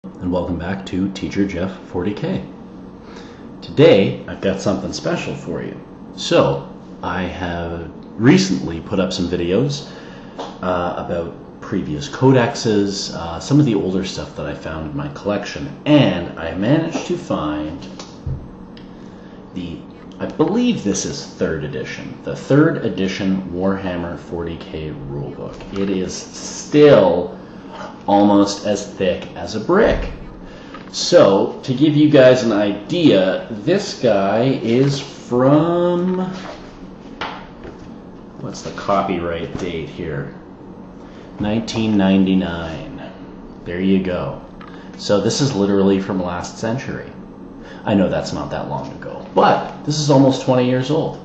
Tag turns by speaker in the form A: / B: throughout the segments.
A: And welcome back to Teacher Jeff 40K. Today I've got something special for you. So I have recently put up some videos about previous codexes, some of the older stuff that I found in my collection, and I managed to find I believe this is 3rd edition, the 3rd edition Warhammer 40K rulebook. It is still almost as thick as a brick. So, to give you guys an idea, this guy is from, what's the copyright date here? 1999. There you go. So this is literally from last century. I know that's not that long ago, but this is almost 20 years old.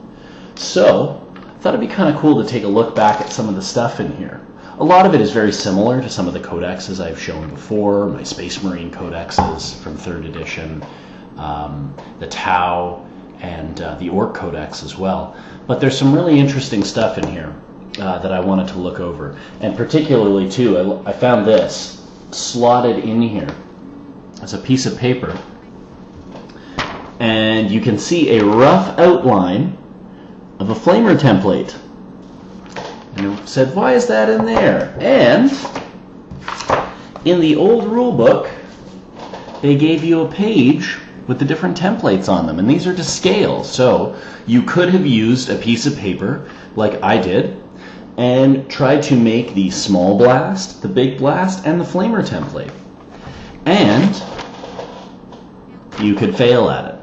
A: So, I thought it'd be kind of cool to take a look back at some of the stuff in here. A lot of it is very similar to some of the codexes I've shown before, my Space Marine codexes from 3rd edition, the Tau, and the Orc codex as well. But there's some really interesting stuff in here that I wanted to look over. And particularly, too, I found this slotted in here as a piece of paper. And you can see a rough outline of a flamer template. And it said, why is that in there? And in the old rule book, they gave you a page with the different templates on them. And these are to scale. So you could have used a piece of paper like I did and tried to make the small blast, the big blast, and the flamer template. And you could fail at it.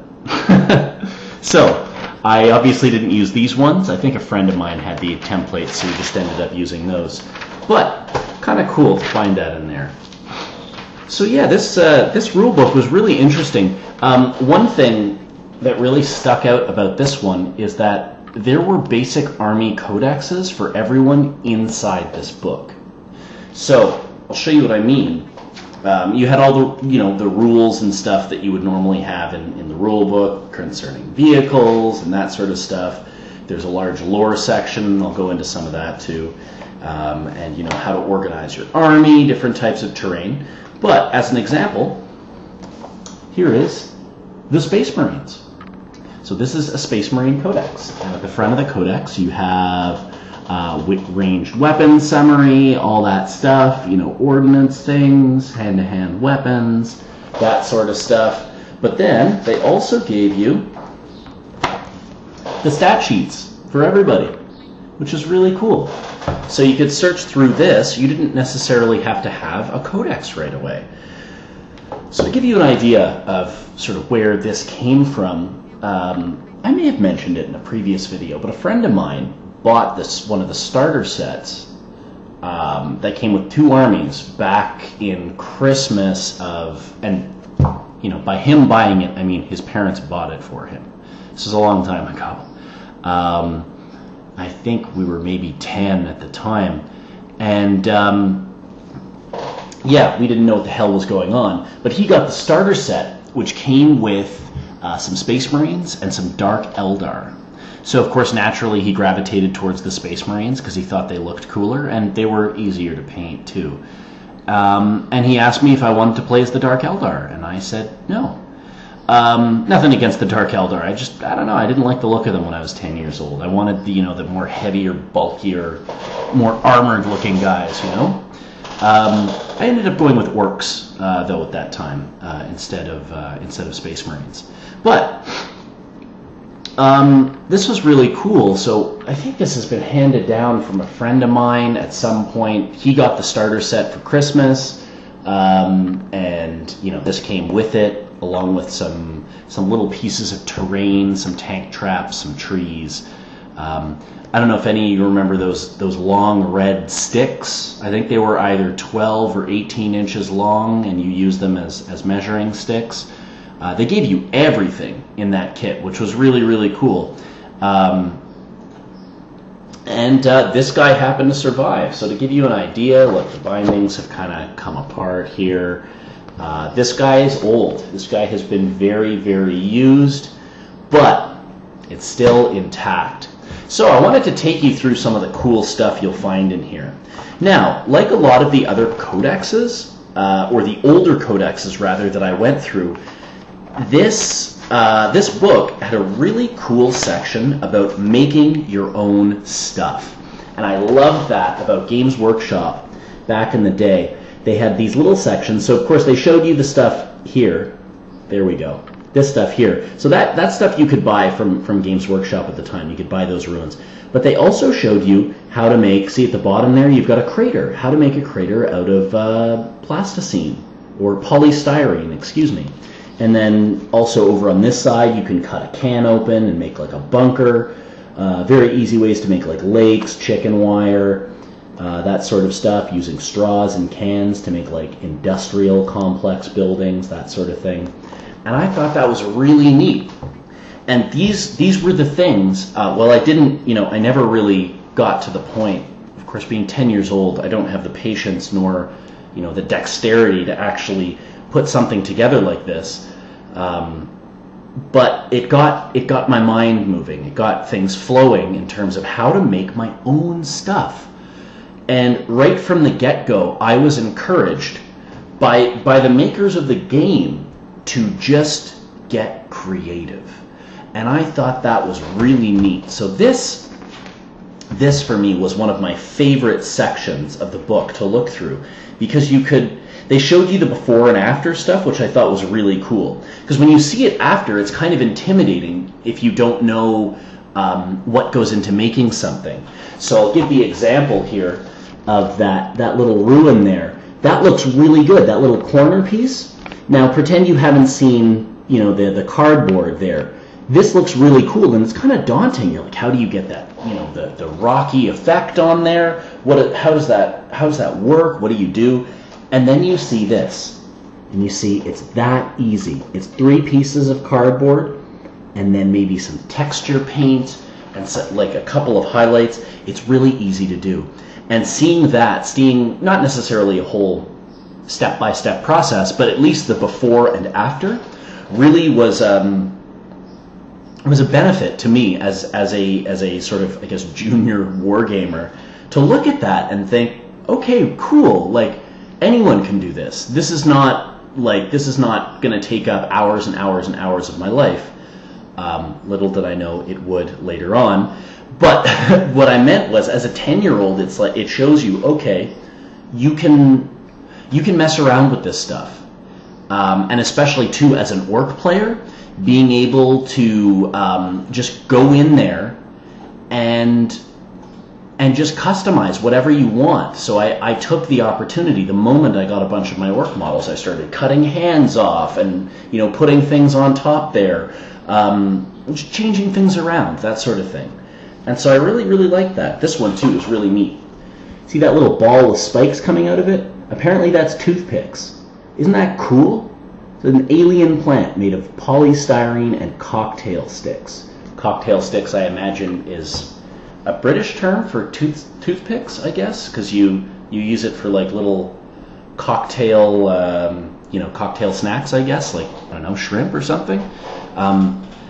A: So I obviously didn't use these ones. I think a friend of mine had the templates, so we just ended up using those. But kind of cool to find that in there. So yeah, this rule book was really interesting. One thing that really stuck out about this one is that there were basic army codexes for everyone inside this book. So I'll show you what I mean. You had all the the rules and stuff that you would normally have in the rule book concerning vehicles and that sort of stuff. There's a large lore section. I'll go into some of that too, and how to organize your army, different types of terrain. But as an example, here is the Space Marines. So this is a Space Marine codex, and at the front of the codex you have ranged weapons summary, all that stuff, ordnance things, hand-to-hand weapons, that sort of stuff. But then they also gave you the stat sheets for everybody, which is really cool. So you could search through this. You didn't necessarily have to have a codex right away. So to give you an idea of sort of where this came from, I may have mentioned it in a previous video, but a friend of mine bought one of the starter sets that came with 2 armies back in Christmas by him buying it, I mean his parents bought it for him. This is a long time ago. I think we were maybe 10 at the time, and we didn't know what the hell was going on, but he got the starter set, which came with some Space Marines and some Dark Eldar. So, of course, naturally, he gravitated towards the Space Marines because he thought they looked cooler, and they were easier to paint, too. And he asked me if I wanted to play as the Dark Eldar, and I said no. Nothing against the Dark Eldar. I don't know, I didn't like the look of them when I was 10 years old. I wanted the more heavier, bulkier, more armored-looking guys, I ended up going with Orcs, though, at that time, instead of Space Marines. But this was really cool. So I think this has been handed down from a friend of mine at some point. He got the starter set for Christmas, and this came with it, along with some little pieces of terrain, some tank traps, some trees. I don't know if any of you remember those long red sticks. I think they were either 12 or 18 inches long, and you use them as measuring sticks. They gave you everything in that kit, which was really, really cool. This guy happened to survive. So to give you an idea, look, the bindings have kind of come apart here. This guy is old. This guy has been very, very used, but it's still intact. So I wanted to take you through some of the cool stuff you'll find in here. Now, like a lot of the other codexes, or the older codexes rather that I went through, this book had a really cool section about making your own stuff. And I loved that about Games Workshop back in the day. They had these little sections. So, of course, they showed you the stuff here. There we go. This stuff here. So that stuff you could buy from Games Workshop at the time. You could buy those ruins. But they also showed you how to make, see at the bottom there, you've got a crater. How to make a crater out of plasticine, or polystyrene, excuse me. And then also over on this side, you can cut a can open and make like a bunker. Very easy ways to make like lakes, chicken wire, that sort of stuff, using straws and cans to make like industrial complex buildings, that sort of thing. And I thought that was really neat. And these were the things, well, I didn't, I never really got to the point. Of course, being 10 years old, I don't have the patience nor, the dexterity to actually put something together like this. But it got my mind moving. It got things flowing in terms of how to make my own stuff. And right from the get-go, I was encouraged by the makers of the game to just get creative. And I thought that was really neat. So this for me was one of my favorite sections of the book to look through, because they showed you the before and after stuff, which I thought was really cool. Because when you see it after, it's kind of intimidating if you don't know what goes into making something. So I'll give the example here of that little ruin there. That looks really good, that little corner piece. Now pretend you haven't seen, the cardboard there. This looks really cool, and it's kind of daunting. You're like, how do you get that, the rocky effect on there? How does that work? What do you do? And then you see this, and you see it's that easy. It's 3 pieces of cardboard, and then maybe some texture paint, and like a couple of highlights. It's really easy to do. And seeing not necessarily a whole step-by-step process, but at least the before and after, really was a benefit to me as a sort of, I guess, junior wargamer, to look at that and think, okay, cool, like anyone can do this. This is not going to take up hours and hours and hours of my life. Little did I know it would later on. But what I meant was, as a 10-year-old, it's like it shows you, okay, you can mess around with this stuff, and especially too as an orc player, being able to just go in there and just customize whatever you want. So I took the opportunity the moment I got a bunch of my orc models. I started cutting hands off and putting things on top there, just changing things around, that sort of thing. And so I really, really like that. This one too is really neat. See that little ball with spikes coming out of it? Apparently that's toothpicks. Isn't that cool? It's an alien plant made of polystyrene and cocktail sticks. Cocktail sticks, I imagine, is a British term for toothpicks, I guess, because you use it for like little cocktail, cocktail snacks, I guess, like, I don't know, shrimp or something.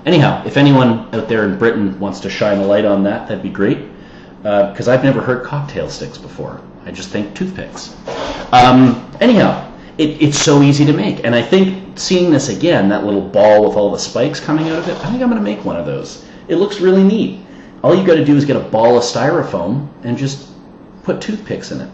A: Anyhow, if anyone out there in Britain wants to shine a light on that, that'd be great, because I've never heard cocktail sticks before. I just think toothpicks. Anyhow, it's so easy to make, and I think seeing this again, that little ball with all the spikes coming out of it, I think I'm going to make one of those. It looks really neat. All you got to do is get a ball of styrofoam and just put toothpicks in it.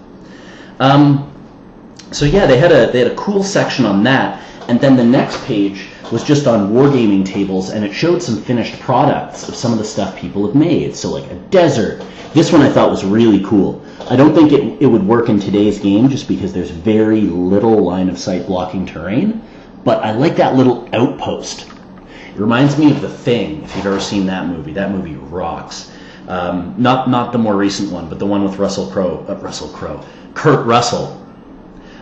A: So yeah, they had a cool section on that, and then the next page was just on wargaming tables, and it showed some finished products of some of the stuff people have made. So like a desert. This one I thought was really cool. I don't think it would work in today's game just because there's very little line of sight blocking terrain, but I like that little outpost. It reminds me of The Thing, if you've ever seen that movie. That movie rocks. Not the more recent one, but the one with Kurt Russell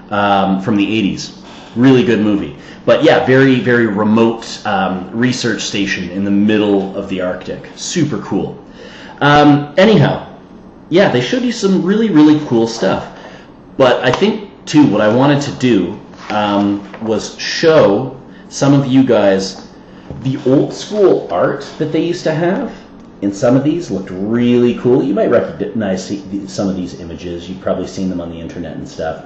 A: from the 80s. Really good movie. But yeah, very, very remote research station in the middle of the Arctic. Super cool. Anyhow, yeah, they showed you some really, really cool stuff. But I think, too, what I wanted to do was show some of you guys the old school art that they used to have. And some of these looked really cool. You might recognize some of these images. You've probably seen them on the internet and stuff.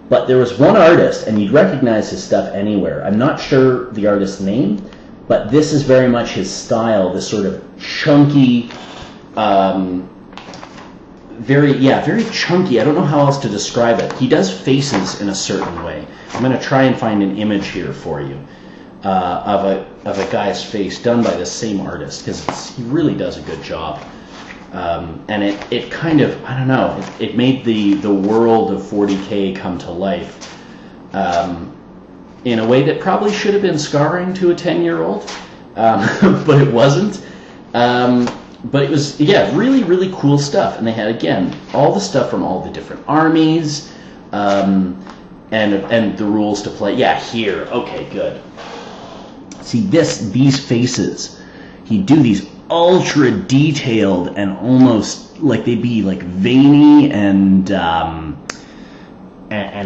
A: But there was one artist, and you'd recognize his stuff anywhere. I'm not sure the artist's name, but this is very much his style, this sort of chunky, very chunky. I don't know how else to describe it. He does faces in a certain way. I'm going to try and find an image here for you of a guy's face done by the same artist, because he really does a good job. And it kind of, I don't know, it made the world of 40K come to life in a way that probably should have been scarring to a 10-year-old, but it wasn't. But it was, yeah, really, really cool stuff. And they had, again, all the stuff from all the different armies, and the rules to play. Yeah, here. Okay, good. See, these faces, he'd do these ultra detailed and almost like they'd be like veiny and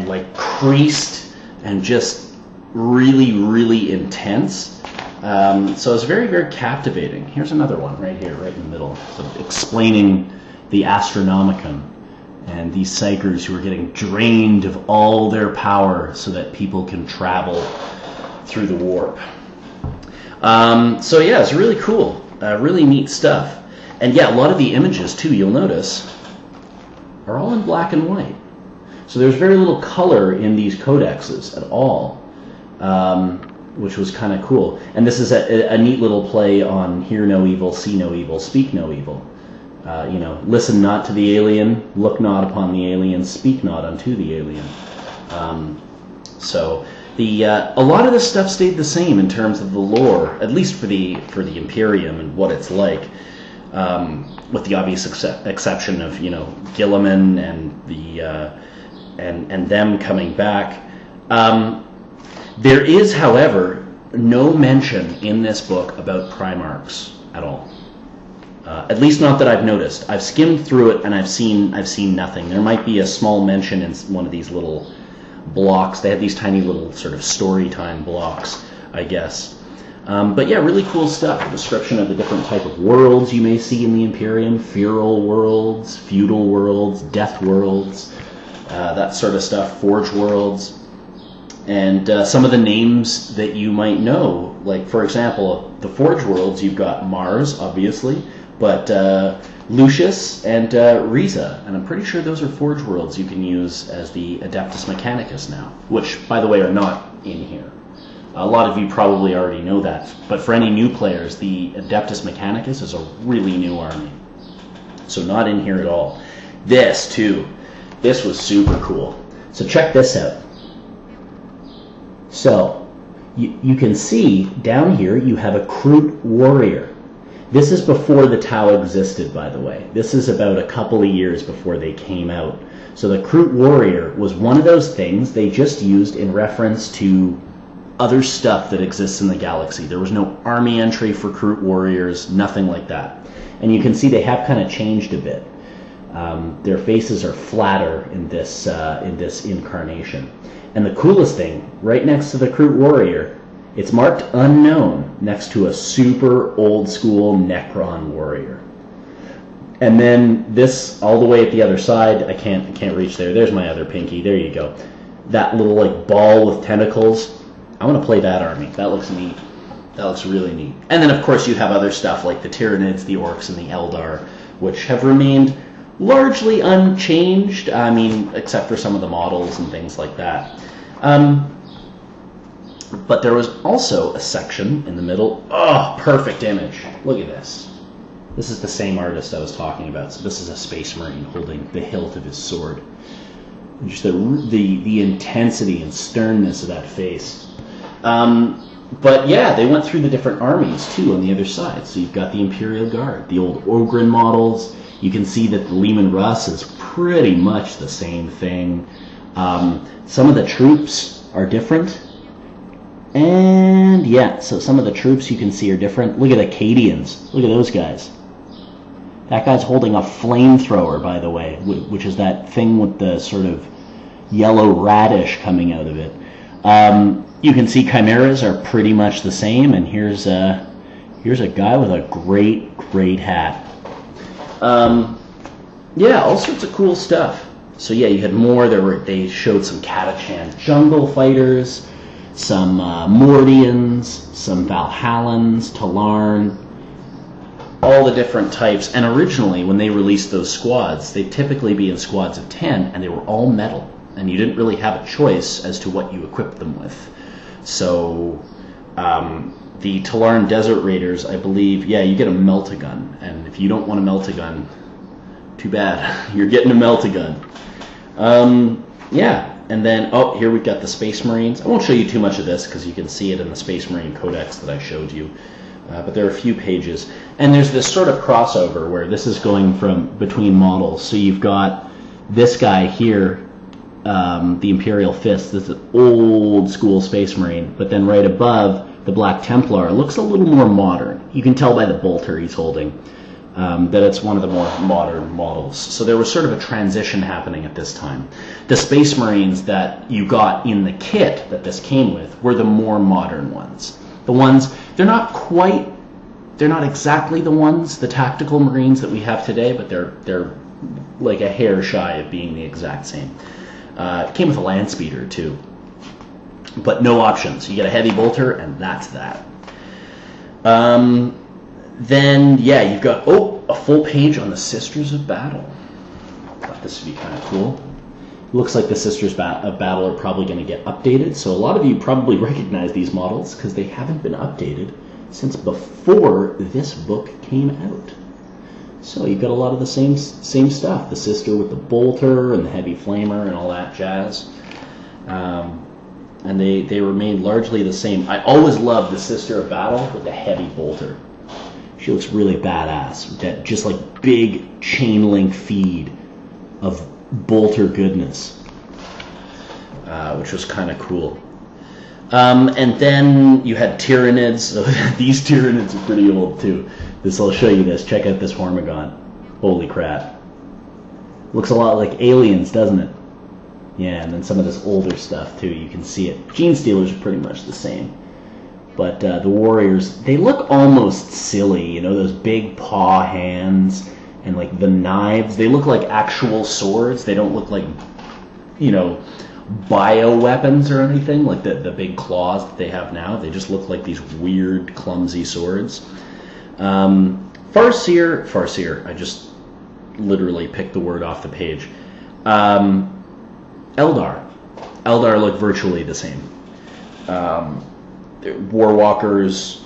A: like creased and just really, really intense. So it's very, very captivating. Here's another one right here, right in the middle, so explaining the Astronomicon and these psychers who are getting drained of all their power so that people can travel through the warp. So yeah, it's really cool. Really neat stuff. And yeah, a lot of the images too, you'll notice, are all in black and white. So there's very little color in these codexes at all, which was kind of cool. And this is a neat little play on hear no evil, see no evil, speak no evil. Listen not to the alien, look not upon the alien, speak not unto the alien. So a lot of this stuff stayed the same in terms of the lore, at least for the Imperium and what it's like, with the obvious exception of Gilliman and them coming back. There is, however, no mention in this book about Primarchs at all. At least not that I've noticed. I've skimmed through it and I've seen nothing. There might be a small mention in one of these little blocks. They have these tiny little sort of story time blocks, I guess. But yeah, really cool stuff. A description of the different type of worlds you may see in the Imperium: feral worlds, feudal worlds, death worlds, that sort of stuff, forge worlds. And some of the names that you might know, like for example, the Forge worlds, you've got Mars, obviously, but Lucius and Riza, and I'm pretty sure those are Forge worlds you can use as the Adeptus Mechanicus now, which, by the way, are not in here. A lot of you probably already know that, but for any new players, the Adeptus Mechanicus is a really new army, so not in here at all. This, too, this was super cool. So check this out. So, you can see down here you have a Kroot warrior. This is before the Tau existed, by the way. This is about a couple of years before they came out. So the Kroot warrior was one of those things they just used in reference to other stuff that exists in the galaxy. There was no army entry for Kroot warriors, nothing like that. And you can see they have kind of changed a bit. Their faces are flatter in this incarnation. And the coolest thing, right next to the Kroot warrior, it's marked unknown next to a super old school Necron warrior. And then this, all the way at the other side, I can't reach there. There's my other pinky. There you go. That little like ball with tentacles. I want to play that army. That looks neat. That looks really neat. And then of course you have other stuff like the Tyranids, the Orcs, and the Eldar, which have remained largely unchanged. I mean, except for some of the models and things like that. But there was also a section in the middle. Oh, perfect image. Look at this. This is the same artist I was talking about. So this is a Space Marine holding the hilt of his sword. And just the intensity and sternness of that face. But yeah, they went through the different armies too on the other side. So you've got the Imperial Guard, the old Ogryn models. You can see that the Leman Russ is pretty much the same thing. Some of the troops are different. And yeah, so some of the troops you can see are different. Look at the Acadians. Look at those guys. That guy's holding a flamethrower, by the way, which is that thing with the sort of yellow radish coming out of it. You can see chimeras are pretty much the same, and here's a guy with a great hat. Yeah, all sorts of cool stuff. So yeah, you had more. They showed some Catachan jungle fighters, some Mordians, some Valhallans, Talarn, all the different types. And originally, when they released those squads, they'd typically be in squads of 10, and they were all metal. And you didn't really have a choice as to what you equipped them with. So the Talarn Desert Raiders, I believe, yeah, you get a melt-a-gun. And if you don't want a melt-a-gun, too bad. You're getting a melt-a-gun. Yeah, and then, oh, here we've got the Space Marines. I won't show you too much of this because you can see it in the Space Marine Codex that I showed you. But there are a few pages. And there's this sort of crossover where this is going from between models. So you've got this guy here, the Imperial Fist. This is an old school Space Marine. But then right above, the Black Templar looks a little more modern. You can tell by the bolter he's holding that it's one of the more modern models. So there was sort of a transition happening at this time. The Space Marines that you got in the kit that this came with were the more modern ones. The ones, they're not exactly the ones, the tactical Marines that we have today, but they're like a hair shy of being the exact same. It came with a land speeder too, but no options. You get a heavy bolter, and that's that. Then, yeah, you've got, a full page on the Sisters of Battle. I thought this would be kind of cool. Looks like the Sisters of Battle are probably going to get updated, so a lot of you probably recognize these models because they haven't been updated since before this book came out. So you've got a lot of the same stuff. The Sister with the bolter and the heavy flamer and all that jazz. And they remain largely the same. I always loved the Sister of Battle with the heavy bolter. She looks really badass with that just like big chain link feed of bolter goodness, which was kind of cool. And then you had Tyranids. So these Tyranids are pretty old too. I'll show you this. Check out this Hormigon. Holy crap. Looks a lot like Aliens, doesn't it? Yeah, and then some of this older stuff too. You can see it. Gene Stealers are pretty much the same. But the Warriors, they look almost silly. You know, those big paw hands and like the knives. They look like actual swords. They don't look like, you know, bioweapons or anything, like the big claws that they have now. They just look like these weird, clumsy swords. Farseer, I just literally picked the word off the page. Eldar look virtually the same. Warwalkers,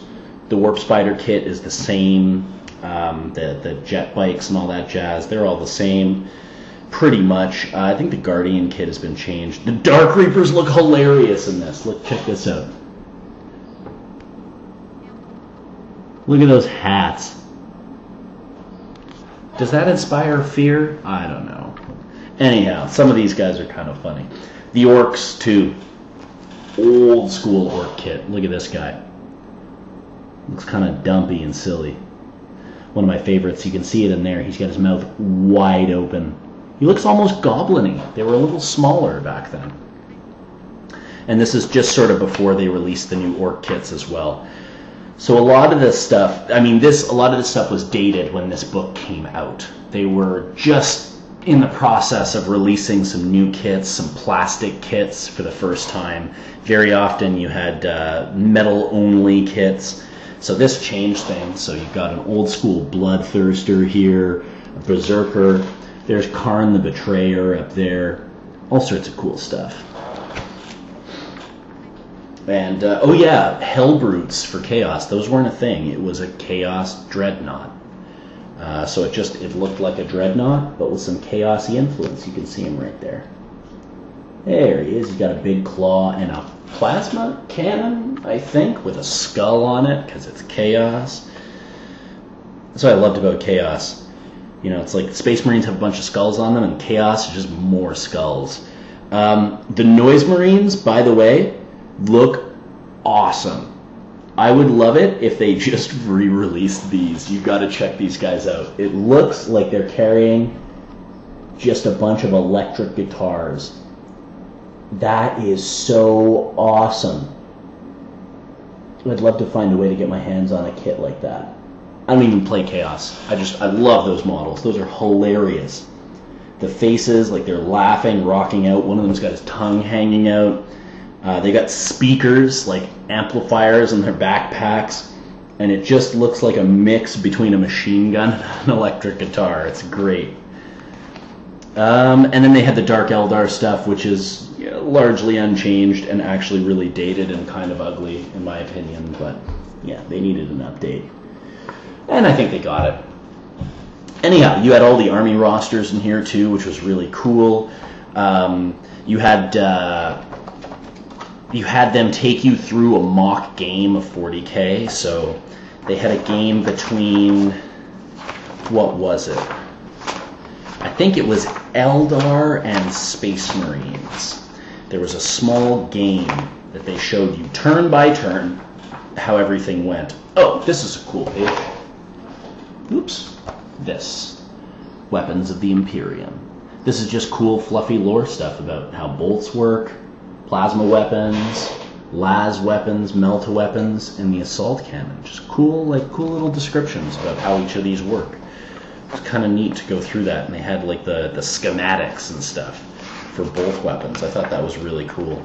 A: the Warp Spider kit is the same. The jet bikes and all that jazz, they're all the same. Pretty much. I think the Guardian kit has been changed. The Dark Reapers look hilarious in this. Look, check this out. Look at those hats. Does that inspire fear? I don't know. Anyhow, some of these guys are kind of funny. The Orcs, too. Old school Orc kit. Look at this guy. Looks kind of dumpy and silly. One of my favorites. You can see it in there. He's got his mouth wide open. He looks almost goblin-y. They were a little smaller back then. And this is just sort of before they released the new Orc kits as well. So a lot of this stuff, a lot of this stuff was dated when this book came out. They were just in the process of releasing some new kits, some plastic kits for the first time. Very often you had metal-only kits. So this changed things. So you've got an old-school Bloodthirster here, a Berserker. There's Karn the Betrayer up there. All sorts of cool stuff. And, oh yeah, Hellbrutes for Chaos. Those weren't a thing. It was a Chaos Dreadnought. So it looked like a Dreadnought, but with some Chaosy influence. You can see him right there. There he is. He's got a big claw and a plasma cannon, I think, with a skull on it, because it's Chaos. That's what I loved about Chaos. You know, it's like Space Marines have a bunch of skulls on them, and Chaos is just more skulls. The Noise Marines, by the way, look awesome. I would love it if they just re-released these. You've got to check these guys out. It looks like they're carrying just a bunch of electric guitars. That is so awesome. I'd love to find a way to get my hands on a kit like that. I don't even play Chaos. I love those models. Those are hilarious. the faces, like they're laughing, rocking out. One of them's got his tongue hanging out. They got speakers, like amplifiers in their backpacks, and it just looks like a mix between a machine gun and an electric guitar. It's great. And then they had the Dark Eldar stuff, which is largely unchanged and actually really dated and kind of ugly, in my opinion. But yeah, they needed an update, and I think they got it. Anyhow, you had all the army rosters in here too, which was really cool. You had them take you through a mock game of 40K. So they had a game between, what was it? I think it was Eldar and Space Marines. There was a small game that they showed you turn by turn how everything went. Oh, this is a cool page. Oops. This. Weapons of the Imperium. This is just cool, fluffy lore stuff about how bolts work, plasma weapons, las weapons, melta weapons, and the assault cannon. Just cool little descriptions about how each of these work. It's kind of neat to go through that, and they had like the schematics and stuff for both weapons. I thought that was really cool.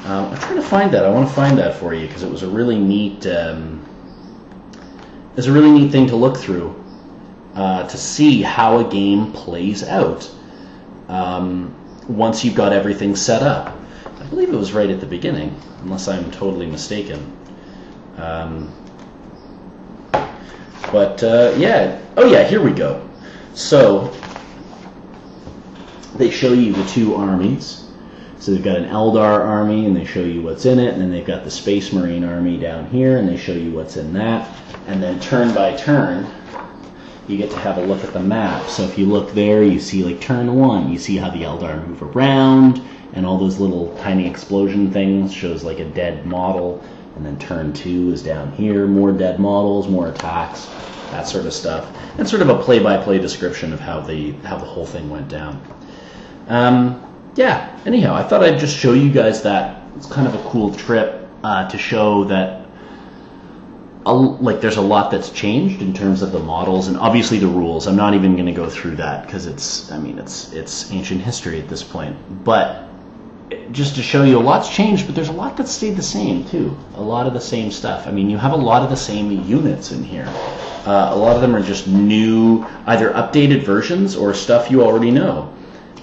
A: I'm trying to find that. I want to find that for you because it was a really neat. It's a really neat thing to look through to see how a game plays out once you've got everything set up. I believe it was right at the beginning, unless I'm totally mistaken. Yeah. Oh yeah, here we go. So they show you the two armies. So they've got an Eldar army, and they show you what's in it, and then they've got the Space Marine army down here, and they show you what's in that. And then turn by turn, you get to have a look at the map. So if you look there, you see like turn 1, you see how the Eldar move around, and all those little tiny explosion things shows like a dead model. And then turn 2 is down here, more dead models, more attacks, that sort of stuff. And sort of a play-by-play description of how the whole thing went down. Yeah, anyhow, I thought I'd just show you guys that. It's kind of a cool trip to show that there's a lot that's changed in terms of the models and obviously the rules. I'm not even going to go through that because it's ancient history at this point. But just to show you, a lot's changed, but there's a lot that stayed the same too. A lot of the same stuff. I mean, you have a lot of the same units in here. A lot of them are just new, either updated versions or stuff you already know.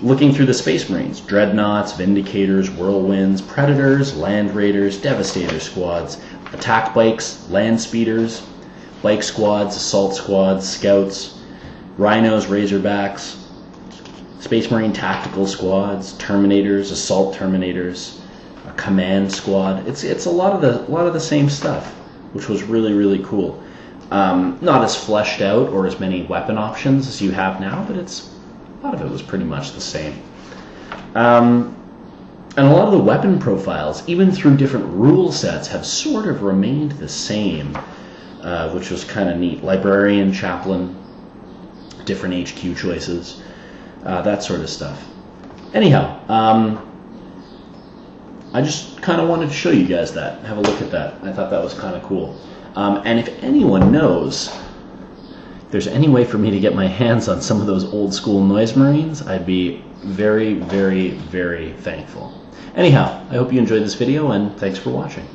A: Looking through the Space Marines, Dreadnoughts, Vindicators, Whirlwinds, Predators, Land Raiders, Devastator squads, Attack Bikes, Land Speeders, Bike squads, Assault squads, Scouts, Rhinos, Razorbacks, Space Marine Tactical squads, Terminators, Assault Terminators, a Command squad. It's a lot of the same stuff, which was really, really cool. Not as fleshed out or as many weapon options as you have now, but a lot of it was pretty much the same. And a lot of the weapon profiles, even through different rule sets, have sort of remained the same, which was kind of neat. Librarian, Chaplain, different HQ choices, that sort of stuff. Anyhow, I just kind of wanted to show you guys that. Have a look at that. I thought that was kind of cool. And if anyone knows if there's any way for me to get my hands on some of those old school Noise Marines, I'd be very, very, very thankful. Anyhow, I hope you enjoyed this video, and thanks for watching.